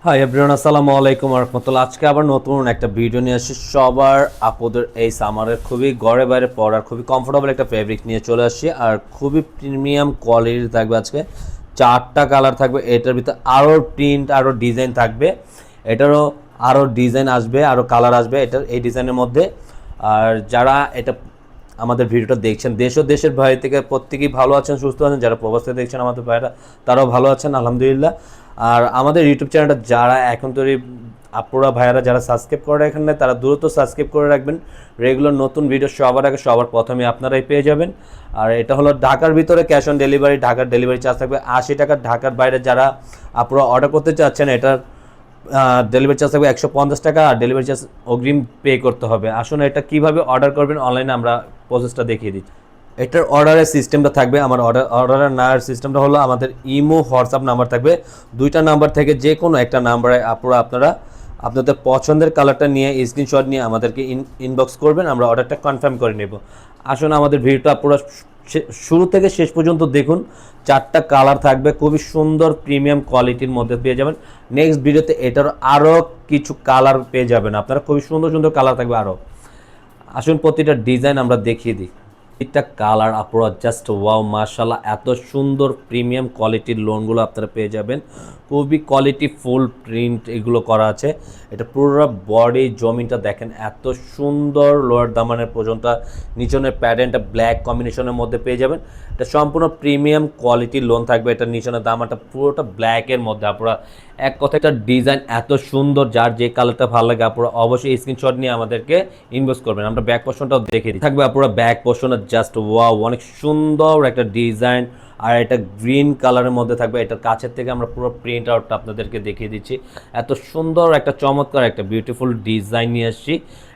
Hi everyone, আসসালামু আলাইকুম ওয়া রাহমাতুল্লাহ। আজকে আবার নতুন একটা ভিডিও নিয়ে আসছি। সবার আপুদের এই সামারের খুবই ঘরে বাইরে পরার খুবই কমফোর্টেবল একটা ফেব্রিক নিয়ে চলে আসছি, আর খুবই প্রিমিয়াম কোয়ালিটির থাকবে। আজকে চারটা কালার থাকবে, এটার ভিতরে আরও প্রিন্ট আরও ডিজাইন থাকবে, এটারও আরও ডিজাইন আসবে, আরও কালার আসবে এটার এই ডিজাইনের মধ্যে। আর যারা এটা আমাদের ভিডিওটা দেখছেন দেশ ও দেশের বাইরে থেকে প্রত্যেকেই ভালো আছেন, সুস্থ আছেন। যারা প্রবাস থেকে দেখছেন আমাদের ভাইরা, তারাও ভালো আছেন আলহামদুলিল্লাহ। আর আমাদের ইউটিউব চ্যানেলটা যারা এখন তৈরি আপুরা ভাইয়ারা যারা সাবস্ক্রাইব করে রাখেন না, তারা দ্রুত সাবস্ক্রাইব করে রাখবেন। রেগুলার নতুন ভিডিও সবার আগে সবার প্রথমে আপনারাই পেয়ে যাবেন। আর এটা হলো ঢাকার ভিতরে ক্যাশ অন ডেলিভারি, ঢাকার ডেলিভারি চার্জ থাকবে 80 টাকা। ঢাকার বাইরে যারা আপুরা অর্ডার করতে চাচ্ছেন, এটার ডেলিভারি চার্জ থাকবে 150 টাকা, আর ডেলিভারি চার্জ অগ্রিম পে করতে হবে। আসুন এটা কীভাবে অর্ডার করবেন অনলাইনে আমরা প্রসেসটা দেখিয়ে দিচ্ছি। এটার অর্ডারের সিস্টেমটা থাকবে, আমার অর্ডারের নেওয়ার সিস্টেমটা হলো আমাদের ইমো হোয়াটসঅ্যাপ নাম্বার থাকবে, দুইটা নাম্বার থেকে যে কোনো একটা নাম্বারে আপনারা আপনাদের পছন্দের কালারটা নিয়ে স্ক্রিনশট নিয়ে আমাদেরকে ইনবক্স করবেন, আমরা অর্ডারটা কনফার্ম করে নেব। আসুন আমাদের ভিডিওটা পুরো শুরু থেকে শেষ পর্যন্ত দেখুন। চারটা কালার থাকবে, খুবই সুন্দর প্রিমিয়াম কোয়ালিটির মধ্যে পেয়ে যাবেন। নেক্সট ভিডিওতে এটার আরও কিছু কালার পেয়ে যাবেন আপনারা, খুবই সুন্দর সুন্দর কালার থাকবে আরও। আসুন প্রতিটা ডিজাইন আমরা দেখিয়ে দিই। এটা কালার আপনারা জাস্ট ওয়াও, মাশাআল্লাহ, এত সুন্দর প্রিমিয়াম কোয়ালিটির লোনগুলো আপনারা পেয়ে যাবেন। খুবই কোয়ালিটি ফুল প্রিন্ট এগুলো করা আছে। এটা পুরো বডি জমিনটা দেখেন, এত সুন্দর লোয়ার দামানের পর্যন্ত নিচনের প্যাটার্নটা ব্ল্যাক কম্বিনেশনের মধ্যে পেয়ে যাবেন। এটা সম্পূর্ণ প্রিমিয়াম কোয়ালিটির লোন থাকবে। এটা নিচনের দামানটা পুরোটা ব্ল্যাকের মধ্যে। আপনারা এক কথা একটা ডিজাইন এত সুন্দর, যার যে কালারটা ভালো লাগে আপনারা অবশ্যই স্ক্রিনশট নিয়ে আমাদেরকে ইনবক্স করবেন। আমরা ব্যাক পোর্শনটাও দেখে দিই থাকবে আপনারা। ব্যাক পোর্শনের জাস্ট ওয়াও, অনেক সুন্দর একটা ডিজাইন, আর এটা গ্রিন কালারের মধ্যে থাকবে। এটার কাছের থেকে আমরা পুরো প্রিন্ট আউটটা আপনাদেরকে দেখিয়ে দিচ্ছি। এত সুন্দর একটা চমৎকার একটা বিউটিফুল ডিজাইন নিয়ে আসছি।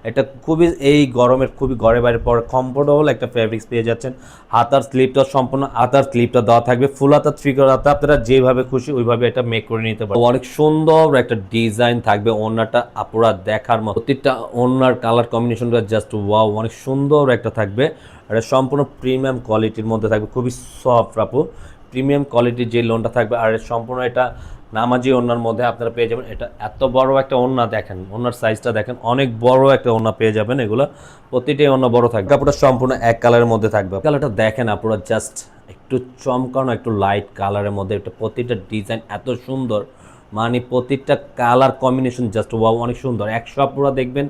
এটা খুবই এই গরমের খুবই ঘরে বাইরে পরে কমফোর্টেবল একটা ফ্যাব্রিক্স পেয়ে যাচ্ছেন। হাতার স্লিপটা সম্পূর্ণ হাতার স্লিপটা দেওয়া থাকবে ফুল হাতা, ফিগার হাতা, আপনারা যেভাবে খুশি ওইভাবে এটা মেক করে নিতে পারেন। অনেক সুন্দর একটা ডিজাইন থাকবে। ওড়নাটা আপনারা দেখার মতো, প্রত্যেকটা ওড়নার কালার কম্বিনেশনটা জাস্ট ওয়াও, অনেক সুন্দর একটা থাকবে। এটা সম্পূর্ণ প্রিমিয়াম কোয়ালিটির মধ্যে থাকবে, খুবই সফট আপু প্রিমিয়াম কোয়ালিটির যে লোনটা থাকবে। আর সম্পূর্ণ এটা নামাজি ওড়নার মধ্যে আপনারা পেয়ে যাবেন। এটা এত বড় একটা ওড়না, দেখেন ওড়নার সাইজটা দেখেন, অনেক বড় একটা ওড়না পেয়ে যাবেন। এগুলো প্রতিটাই ওড়না বড় থাকবে। কাপড়টা সম্পূর্ণ এক কালারের মধ্যে থাকবে। কালারটা দেখেন আপনারা, জাস্ট একটু চমকানো একটু লাইট কালারের মধ্যে। এটা প্রতিটা ডিজাইন এত সুন্দর, মানে প্রতিটা কালার কম্বিনেশন জাস্ট ওয়াও, অনেক সুন্দর। 100 আপনারা দেখবেন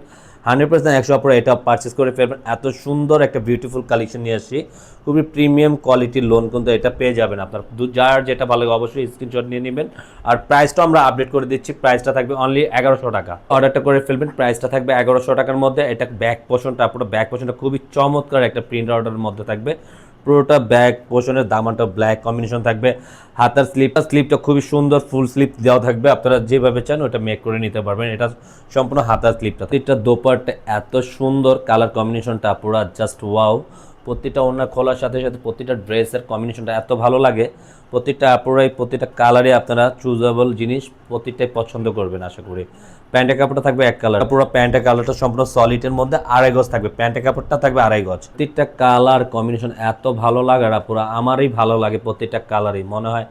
100% 100 আপনারা এটা পারচেস করে ফেলবেন। এত সুন্দর একটা বিউটিফুল কালেকশন নিয়ে আসছি, খুবই প্রিমিয়াম কোয়ালিটির লোন কিন্তু এটা পেয়ে যাবেন। আপনার যার যেটা ভালো লাগে অবশ্যই স্ক্রিনশট নিয়ে নেবেন। আর প্রাইসটা আমরা আপডেট করে দিচ্ছি, প্রাইসটা থাকবে অনলি 1100 টাকা। অর্ডারটা করে ফেলবেন, প্রাইসটা থাকবে 1100 টাকার মধ্যে। এটা ব্যাক পোর্শনটা পুরো ব্যাক পোর্শনটা খুবই চমৎকার একটা প্রিন্ট অর্ডারের মধ্যে থাকবে। পুরোটা ব্যাক পোর্শনের দামানটা ব্ল্যাক কম্বিনেশন থাকবে। হাতার স্লিপটা খুবই সুন্দর ফুল স্লিপ দেওয়া থাকবে, আপনারা যেভাবে চান ওটা মেক করে নিতে পারবেন। এটা সম্পূর্ণ হাতার স্লিপটা। এটা দোপাট্টা এত সুন্দর কালার কম্বিনেশনটা পুরো জাস্ট ওয়াও। প্রতিটা ওড়না খোলার সাথে সাথে প্রতিটা ড্রেসের কম্বিনেশনটা এত ভালো লাগে। প্রতিটা আপুরাই প্রতিটা কালারে আপনারা চুজেবল জিনিস প্রতিটাই পছন্দ করবেন আশা করি। প্যান্টের কাপড়টা থাকবে এক কালার, পুরো প্যান্টের কালারটা সম্পূর্ণ সলিডের মধ্যে 2.5 গজ থাকবে। প্যান্টের কাপড়টা থাকবে 2.5 গজ। প্রত্যেকটা কালার কম্বিনেশন এত ভালো লাগার পুরো আমারই ভালো লাগে। প্রত্যেকটা কালারই মনে হয়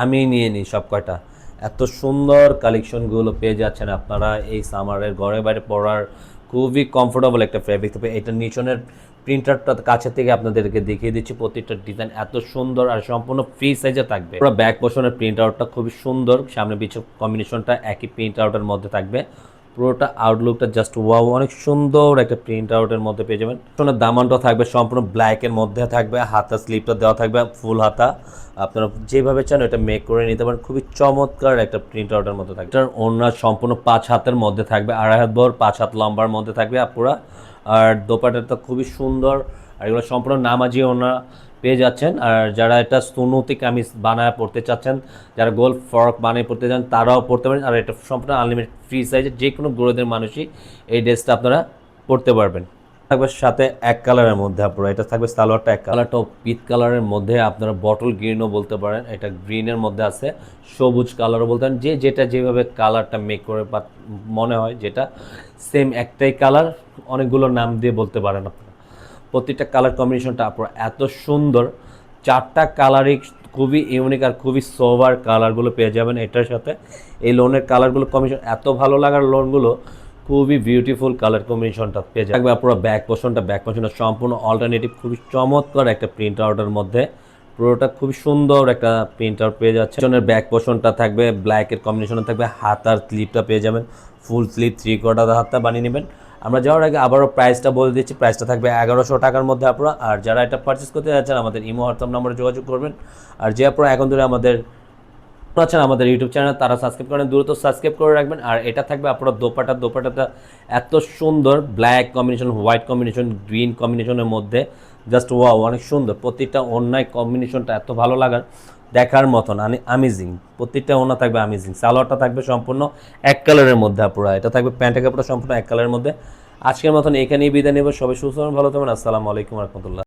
আমি নিয়ে নিই সব কয়টা। এত সুন্দর কালেকশনগুলো পেয়ে যাচ্ছেন আপনারা এই সামারের ঘরে বাইরে পরার খুবই কমফোর্টেবল একটা ফ্যাব্রিক থাকবে। এটা নিচনের প্রিন্টারটা কাছে থেকে আপনাদেরকে দেখিয়ে দিচ্ছি। প্রত্যেকটা ডিজাইন এত সুন্দর আর সম্পূর্ণ ফ্রি সাইজে থাকবে। পুরো ব্যাক পোর্শনের প্রিন্ট আউটটা খুবই সুন্দর, সামনে পিছনে কম্বিনেশনটা একই প্রিন্ট আউটের মধ্যে থাকবে। পুরোটা আউটলুকটা জাস্ট ওয়াও, অনেক সুন্দর একটা প্রিন্ট আউটের মধ্যে পেয়ে যাবেন। সোনার দামানটা থাকবে সম্পূর্ণ ব্ল্যাকের মধ্যে থাকবে। হাতা স্লিপটা দেওয়া থাকবে ফুল হাতা, আপনারা যেভাবে চান এটা মেক করে নিতে পারেন। খুবই চমৎকার একটা প্রিন্ট আউটের মধ্যে থাকবে। এটার ওড়না সম্পূর্ণ 5 হাতের মধ্যে থাকবে, 2.5 হাত বড় 5 হাত লম্বার মধ্যে থাকবে পুরা। আর দোপাট্টাটা খুবই সুন্দর, আর এগুলো সম্পূর্ণ নামাজি ওড়না পেয়ে যাচ্ছেন। আর যারা এটা সুন্নতি কামিজ বানায় পড়তে চাচ্ছেন, যারা গোল ফ্রক বানিয়ে পড়তে চান তারাও পড়তে পারেন। আর এটা সম্পূর্ণ আনলিমিটেড ফ্রি সাইজের, যে কোনো গ্রোদের মানুষই এই ড্রেসটা আপনারা পড়তে পারবেন। থাকবে সাথে এক কালারের মধ্যে আপনারা, এটা থাকবে সালোয়ারটা এক কালারটাও পিচ কালারের মধ্যে, আপনারা বটল গ্রিনও বলতে পারেন। এটা গ্রিনের মধ্যে আছে, সবুজ কালারও বলতে পারেন, যে যেটা যেভাবে কালারটা মেক করে মনে হয় যেটা সেম একটাই কালার অনেকগুলো নাম দিয়ে বলতে পারেন আপনারা। প্রত্যেকটা কালার কম্বিনেশনটা আপনারা এত সুন্দর, চারটা কালারই খুবই ইউনিক আর খুবই সোভার কালারগুলো পেয়ে যাবেন এটার সাথে। এই লোনের কালারগুলো কম্বিনেশন এত ভালো লাগার লোনগুলো, খুবই বিউটিফুল কালার কম্বিনেশনটা পেয়ে যাবে। পুরো ব্যাক পোর্শনটা সম্পূর্ণ অল্টারনেটিভ, খুবই চমৎকার একটা প্রিন্ট আউটের মধ্যে, পুরোটা খুবই সুন্দর একটা প্রিন্ট আউট পেয়ে যাচ্ছে। পিছনের ব্যাক পোর্শনটা থাকবে ব্ল্যাকের কম্বিনেশনে থাকবে, হাতার স্লিপটা পেয়ে যাবেন ফুল স্লিপ 3/4 হাতটা বানিয়ে নেবেন। আমরা যাওয়ার আগে আবারও প্রাইসটা বলে দিচ্ছি, প্রাইসটা থাকবে 1100 টাকার মধ্যে আপনারা। আর যারা এটা পারচেস করতে যাচ্ছেন আমাদের ইমো হোয়াটসঅ্যাপ নম্বরে যোগাযোগ করবেন। আর যে আপনারা এখন ধরে আমাদের আছেন আমাদের ইউটিউব চ্যানেল তারা সাবস্ক্রাইব করেন, দ্রুত সাবস্ক্রাইব করে রাখবেন। আর এটা থাকবে আপনার দোপাটাটা এত সুন্দর black combination, white combination, green কম্বিনেশনের মধ্যে, জাস্ট ওয়াও, অনেক সুন্দর। প্রত্যেকটা অন্যায় কম্বিনেশনটা এত ভালো লাগার, দেখার মতন, আমেজিং। প্রত্যেকটা ওনা থাকবে আমেজিং। সালোয়ারটা থাকবে সম্পূর্ণ এক কালারের মধ্যে আপুরা, এটা থাকবে প্যান্টের কাপড়টা সম্পূর্ণ এক কালারের মধ্যে। আজকের মতন এখানেই বিদায় নেব। সবাই সুস্থ ভালো থাকবেন। আসসালামু আলাইকুম রহমতুল্লাহ।